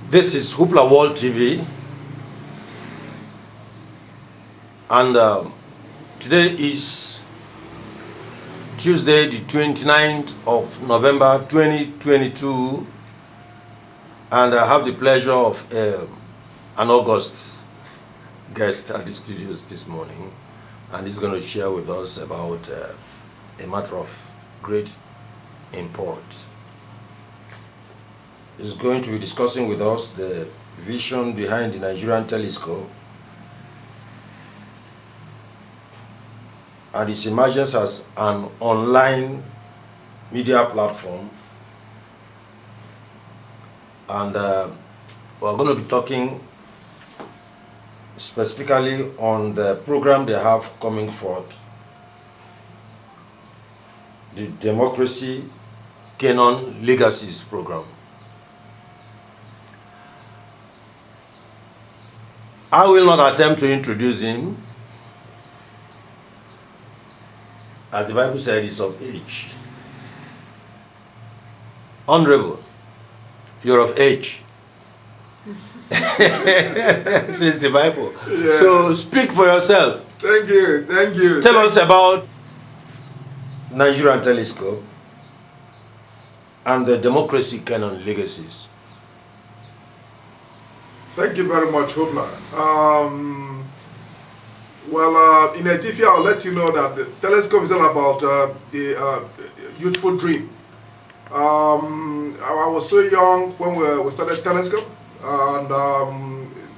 This is Hoopla World TV, and today is Tuesday, the 29th of November 2022, and I have the pleasure of an August guest at the studios this morning, and he's going to share with us about a matter of great import. Is going to be discussing with us the vision behind the Nigerian telescope and its emergence as an online media platform. And we're going to be talking specifically on the program they have coming forth, the Democracy CANON Legacies program. I will not attempt to introduce him. As the Bible said, he's of age. Honorable, you're of age. Says the Bible. Yeah. So speak for yourself. Thank you, thank you. Tell us about Nigerian telescope and the Democracy CANON Legacies. Thank you very much, Hopla. In a jiffy, I'll let you know that the telescope is all about the youthful dream. I was so young when we started telescope, and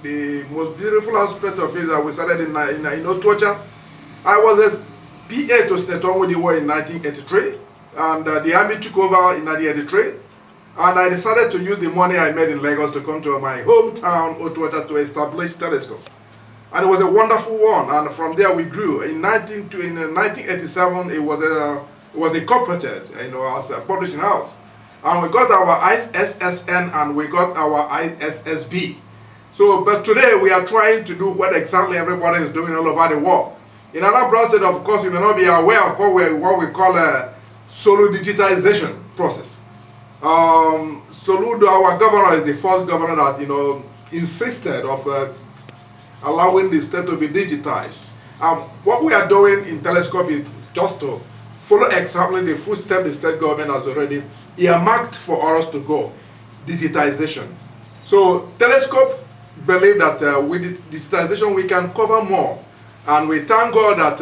the most beautiful aspect of it is that we started in ONYEAKA. I was a PA to Senator when they were in 1983, and the army took over in 1983. And I decided to use the money I made in Lagos to come to my hometown, ONYEAKA, to establish telescope. And it was a wonderful one. And from there we grew. In 1987, it was incorporated, as a publishing house. And we got our ISSN and we got our ISSB. So, but today we are trying to do what exactly everybody is doing all over the world. In another State, of course, you may not be aware of what we call a solo digitization process. Soludo, our governor, is the first governor that insisted of allowing the state to be digitized. What we are doing in telescope is just to follow exactly the footsteps the state government has already earmarked for us to go, digitization. So telescope believe that with digitization we can cover more, and we thank God that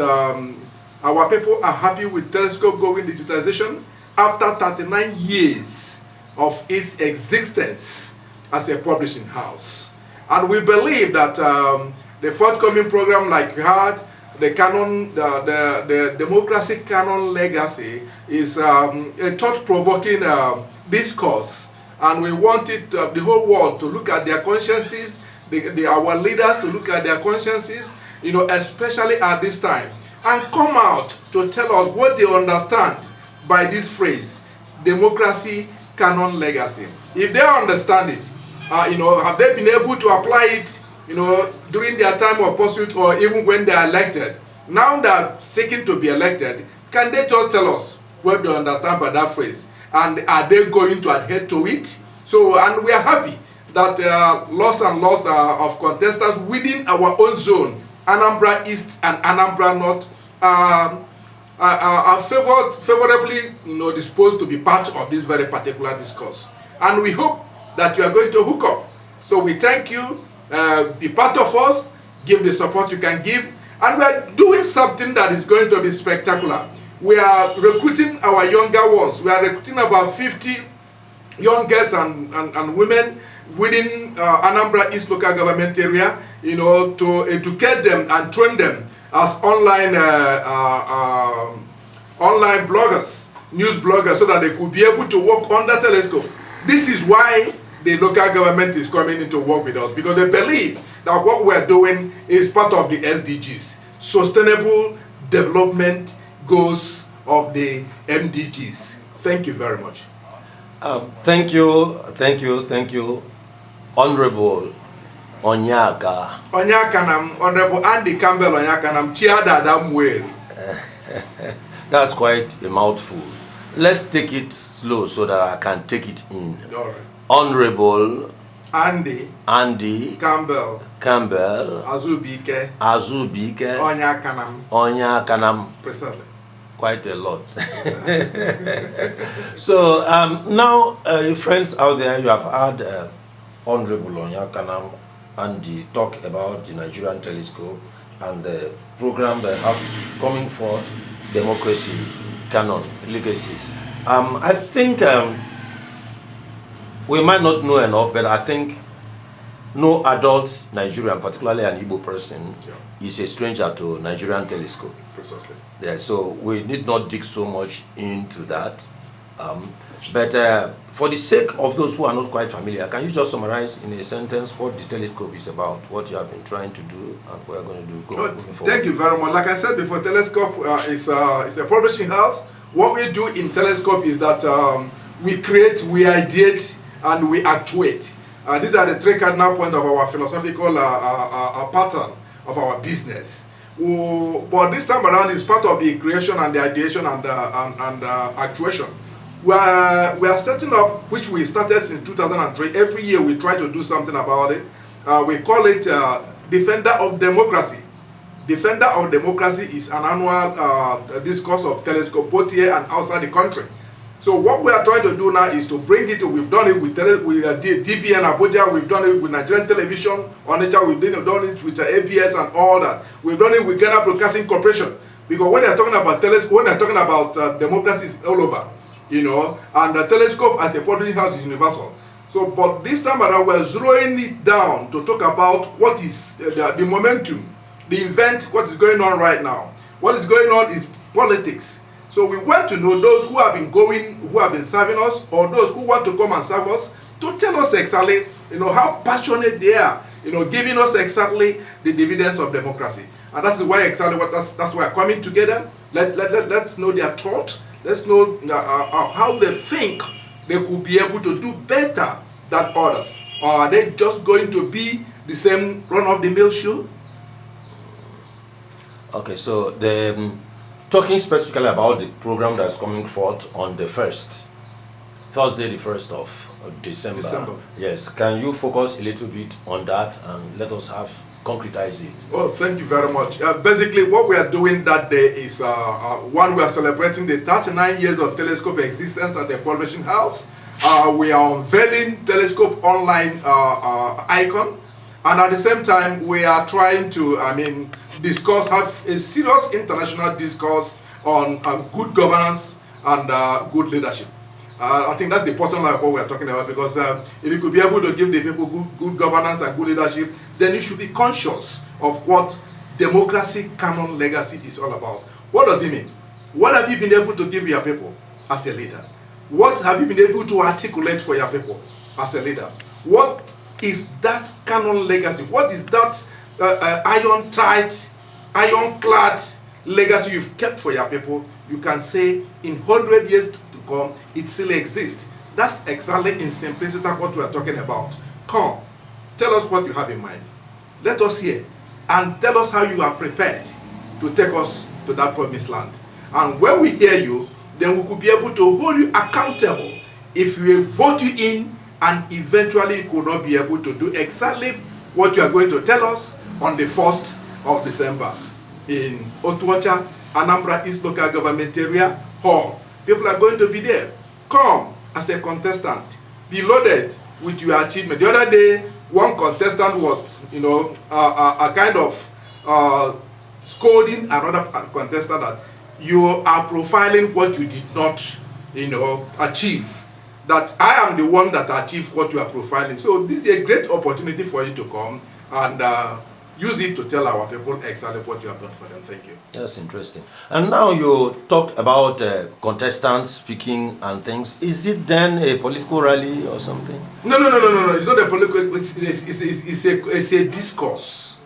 our people are happy with telescope going digitization after 39 years of its existence as a publishing house. And we believe that the forthcoming program like we had, the CANON, the Democracy CANON Legacy, is a thought-provoking discourse. And we want it, the whole world to look at their consciences, our leaders to look at their consciences, especially at this time, and come out to tell us what they understand by this phrase, Democracy CANON Legacy. If they understand it, have they been able to apply it, during their time of pursuit or even when they are elected? Now they are seeking to be elected, can they just tell us what they understand by that phrase? And are they going to adhere to it? So, and we are happy that lots and lots of contestants within our own zone, Anambra East and Anambra North, are favorably disposed to be part of this very particular discourse. And we hope that you are going to hook up. So we thank you, be part of us, give the support you can give, and we are doing something that is going to be spectacular. We are recruiting our younger ones. We are recruiting about 50 young girls and women within Anambra East local government area, to educate them and train them as online bloggers, news bloggers, so that they could be able to work under telescope. This is why the local government is coming in to work with us, because they believe that what we are doing is part of the SDGs, Sustainable Development Goals of the MDGs. Thank you very much. Thank you, Honorable ONYEAKA. ONYEAKA nam Honorable Andy Campbell ONYEAKA nam Chiada Damweri. That's quite a mouthful. Let's take it slow so that I can take it in. All right. Honorable Andy Campbell Azubike ONYEAKA. Precisely. Quite a lot. So now, friends out there, you have heard Honorable ONYEAKA Andy talk about the Nigerian telescope and the program they have coming forth, democracy, canon, legacies. I think we might not know enough, but I think no adult Nigerian, particularly an Igbo person, is a stranger to Nigerian telescope. Precisely. Yeah, so we need not dig so much into that. But for the sake of those who are not quite familiar, can you just summarize in a sentence what the telescope is about, what you have been trying to do, and what we're going to do moving forward? Thank you very much. Like I said before, telescope is a publishing house. What we do in telescope is that we create, we ideate, and we actuate. These are the three cardinal points of our philosophical pattern of our business. But this time around is part of the creation and the ideation and actuation. We are setting up, which we started in 2003. Every year we try to do something about it. We call it Defender of Democracy. Defender of Democracy is an annual discourse of telescope both here and outside the country. So what we are trying to do now is to bring it. We've done it with DBN Abuja. We've done it with Nigerian Television Onitsha. We've done it with APS and all that. We've done it with Ghana Broadcasting Corporation. Because when they're talking about telescope, when they're talking about democracy, is all over, you know. And the telescope as a public house is universal. So, but this time around, we're zeroing it down to talk about what is the momentum, the event, what is going on right now. What is going on is politics. So we want to know those who have been serving us, or those who want to come and serve us, to tell us exactly, you know, how passionate they are, you know, giving us exactly the dividends of democracy. And that's why exactly that's why coming together. Let's know their thought. Let's know how they think they could be able to do better than others. Or are they just going to be the same run-of-the-mill shoe? Okay, so the talking specifically about the program that's coming forth on the Thursday, the 1st of December. Yes, can you focus a little bit on that and let us concretize it? Oh, thank you very much. Basically, what we are doing that day is, one, we are celebrating the 39 years of telescope existence at the publishing house. We are unveiling telescope online icon, and at the same time, we are trying to, discuss, have a serious international discourse on good governance and good leadership. I think that's the bottom line of what we're talking about, because if you could be able to give the people good governance and good leadership, then you should be conscious of what democracy, canon, legacy is all about. What does it mean? What have you been able to give your people as a leader? What have you been able to articulate for your people as a leader? What is that canon legacy? What is that iron-tight, ironclad legacy you've kept for your people? You can say in 100 years to come, it still exists. That's exactly in simplicity what we are talking about. Come, tell us what you have in mind. Let us hear, and tell us how you are prepared to take us to that promised land. And when we hear you, then we could be able to hold you accountable if we vote you in and eventually you could not be able to do exactly what you are going to tell us on the 1st of December in Otuacha, Anambra East Local Government Area Hall. People are going to be there. Come as a contestant. Be loaded with your achievement. The other day, one contestant was, a kind of scolding another contestant that you are profiling what you did not, achieve. That I am the one that achieved what you are profiling. So this is a great opportunity for you to come and use it to tell our people exactly what you have done for them. Thank you. That's interesting. And now you talked about contestants speaking and things. Is it then a political rally or something? No. It's not a political. It's a discourse.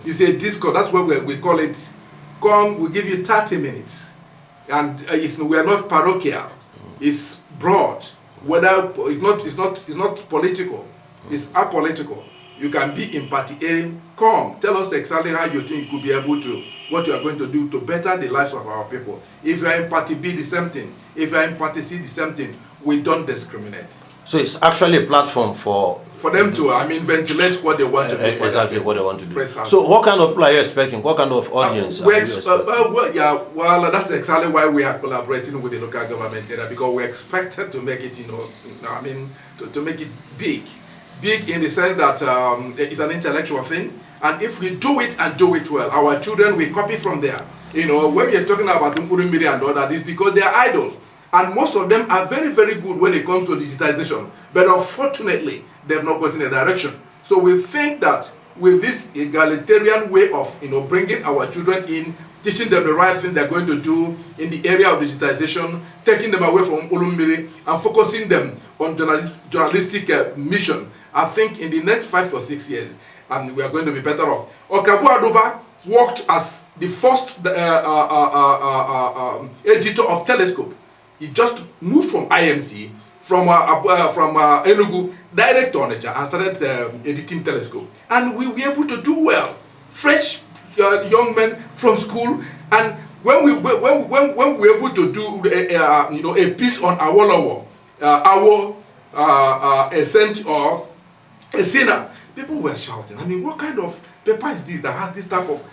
It's a discourse. That's what we call it. Come, we give you 30 minutes, and we are not parochial. It's broad. Whether it's not political. It's apolitical. You can be in party A. Come, tell us exactly how you think you could be able to, what you are going to do to better the lives of our people. If you are in party B, the same thing. If you are in party C, the same thing. We don't discriminate. So it's actually a platform for for them to, I mean, ventilate what they want to do. Exactly what they want to do. Precisely. So what kind of people are you expecting? What kind of audience are you expecting? Well, that's exactly why we are collaborating with the local government area, because we expected to make it, I mean, to make it big. Big in the sense that it's an intellectual thing, and if we do it and do it well, our children will copy from there. When we are talking about Nkurumbiri and all that, it's because they are idle. And most of them are very, very good when it comes to digitization. But unfortunately, they've not gotten a direction. So we think that with this egalitarian way of bringing our children in, teaching them the right thing they're going to do in the area of digitization, taking them away from Ulumbiri and focusing them on journalistic mission, I think in the next 5 to 6 years, and we are going to be better off. Okabu Adoba worked as the first editor of Telescope. He just moved from IMT, from Enugu, direct to Onitsha, and started editing Telescope. And we were able to do well. Fresh young men from school, and when we were able to do a piece on Awolowo, a saint or a sinner, people were shouting. I mean, what kind of paper is this that has this type of,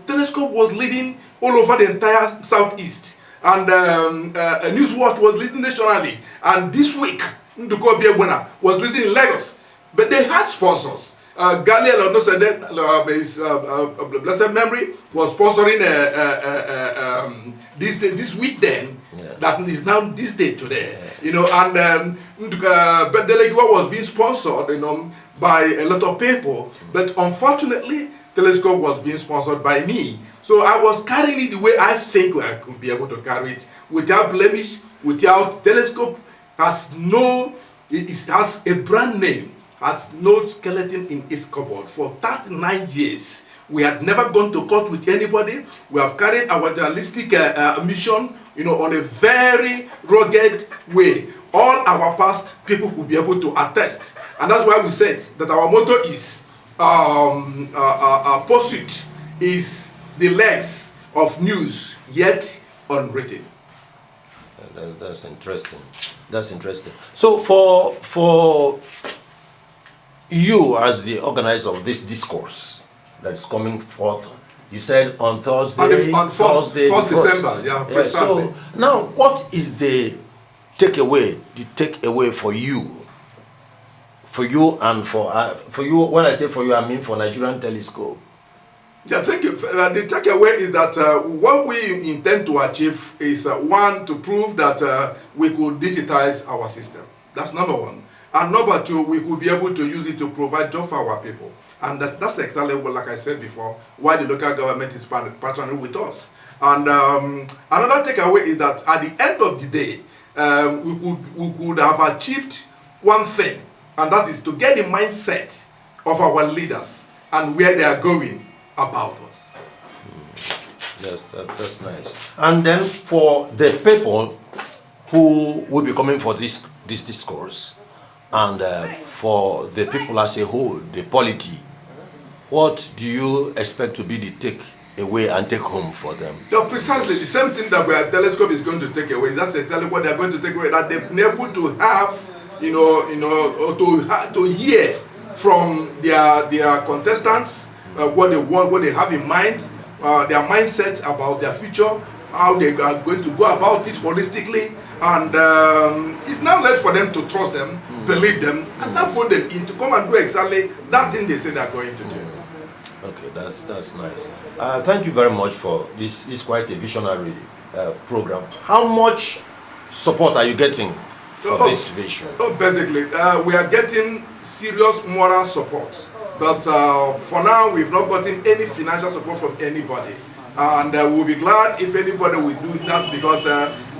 Telescope was leading all over the entire Southeast. And Newswatch was leading nationally. And this week, Nduko Biebwana was leading in Lagos. But they had sponsors. Galiel, his blessed memory, was sponsoring this week then, that is now this day today. And but Delegua was being sponsored, by a lot of people. But unfortunately, Telescope was being sponsored by me. So I was carrying it the way I think I could be able to carry it, without blemish, without Telescope. It has a brand name, has no skeleton in its cupboard. For 39 years, we had never gone to court with anybody. We have carried our journalistic mission, on a very rugged way. All our past people could be able to attest. And that's why we said that our motto is, pursuit is the legs of news, yet unwritten. That's interesting. That's interesting. So for you as the organizer of this discourse that is coming forth, you said on Thursday, on Thursday, 1st December, yeah, precisely. So now, what is the takeaway for you? For you and for you, when I say for you, I mean for Nigerian Telescope. Yeah, thank you. The takeaway is that what we intend to achieve is one, to prove that we could digitize our system. That's number one. And number two, we could be able to use it to provide job for our people. And that's exactly what, like I said before, why the local government is partnering with us. And another takeaway is that at the end of the day, we could have achieved one thing, and that is to get the mindset of our leaders and where they are going about us. Yes, that's nice. And then for the people who will be coming for this discourse, and for the people as a whole, the polity, what do you expect to be the take away and take home for them? So precisely the same thing that our Telescope is going to take away. That's exactly what they're going to take away. That they've been able to have, to hear from their contestants what they want, what they have in mind, their mindset about their future, how they are going to go about it holistically, and it's now left for them to trust them, believe them, and now for them in to come and do exactly that thing they say they're going to do. Okay, that's nice. Thank you very much for this. It's quite a visionary program. How much support are you getting for this vision? Basically, we are getting serious moral support. But for now, we've not gotten any financial support from anybody. And we'll be glad if anybody will do that, because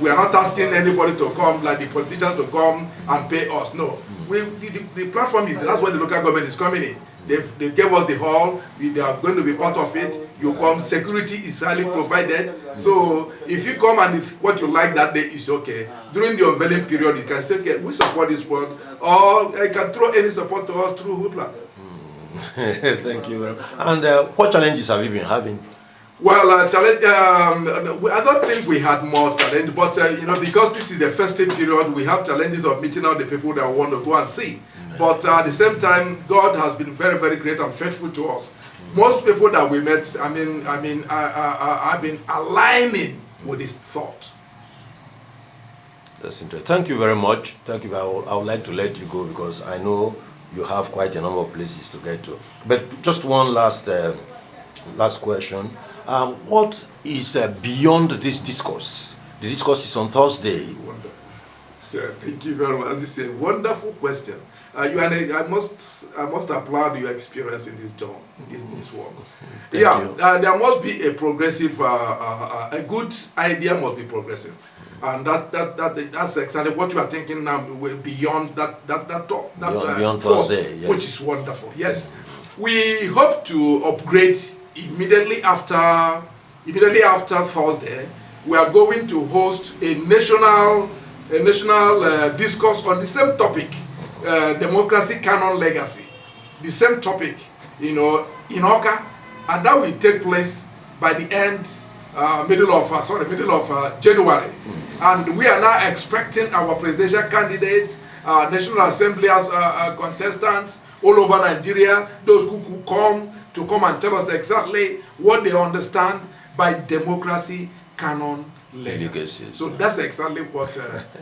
we are not asking anybody to come, like the politicians to come and pay us. No. The platform is, that's where the local government is coming in. They gave us the hall, they are going to be part of it. You come, security is highly provided. So if you come and if what you like that day is okay, during the unveiling period, you can say, okay, we support this one, or I can throw any support to us through Hoopla. Thank you very much. And what challenges have you been having? Well, I don't think we had more challenge, but because this is the festive period, we have challenges of meeting out the people that want to go and see. But at the same time, God has been very, very great and faithful to us. Most people that we met, I've been aligning with his thought. That's interesting. Thank you very much. Thank you. I would like to let you go because I know you have quite a number of places to get to. But just one last question. What is beyond this discourse? The discourse is on Thursday. Wonderful. Yeah, thank you very much. This is a wonderful question. I must applaud your experience in this job, in this work. There must be a progressive, a good idea must be progressive, and that's exactly what you are thinking now. Beyond that talk, beyond Thursday, yes. Which is wonderful. Yes, we hope to upgrade immediately after Thursday. We are going to host a national discourse on the same topic. Democracy, canon, legacy, the same topic, in ONYEAKA, and that will take place by the end, middle of January. And we are now expecting our presidential candidates, National Assembly contestants all over Nigeria, those who could come and tell us exactly what they understand by democracy, canon, legacies. So that's exactly what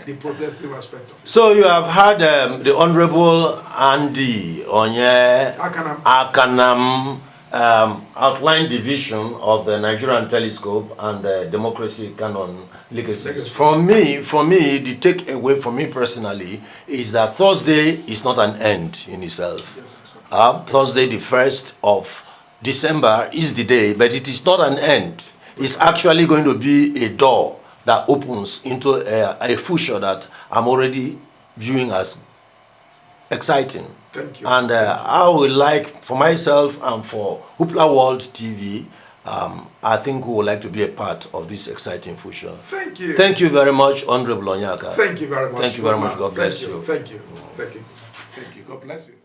the progressive aspect of it. So you have had the Honorable Andy ONYEAKA outline the vision of the Nigerian telescope and the democracy, canon, legacies. For me, the takeaway for me personally is that Thursday is not an end in itself. Yes, Thursday, the 1st of December, is the day, but it is not an end. It's actually going to be a door that opens into a future that I'm already viewing as exciting. Thank you. And I would like, for myself and for Hoopla World TV, I think we would like to be a part of this exciting future. Thank you. Thank you very much, Honorable ONYEAKA. Thank you very much. Thank you very much. God bless you. Thank you. Thank you. Thank you. God bless you.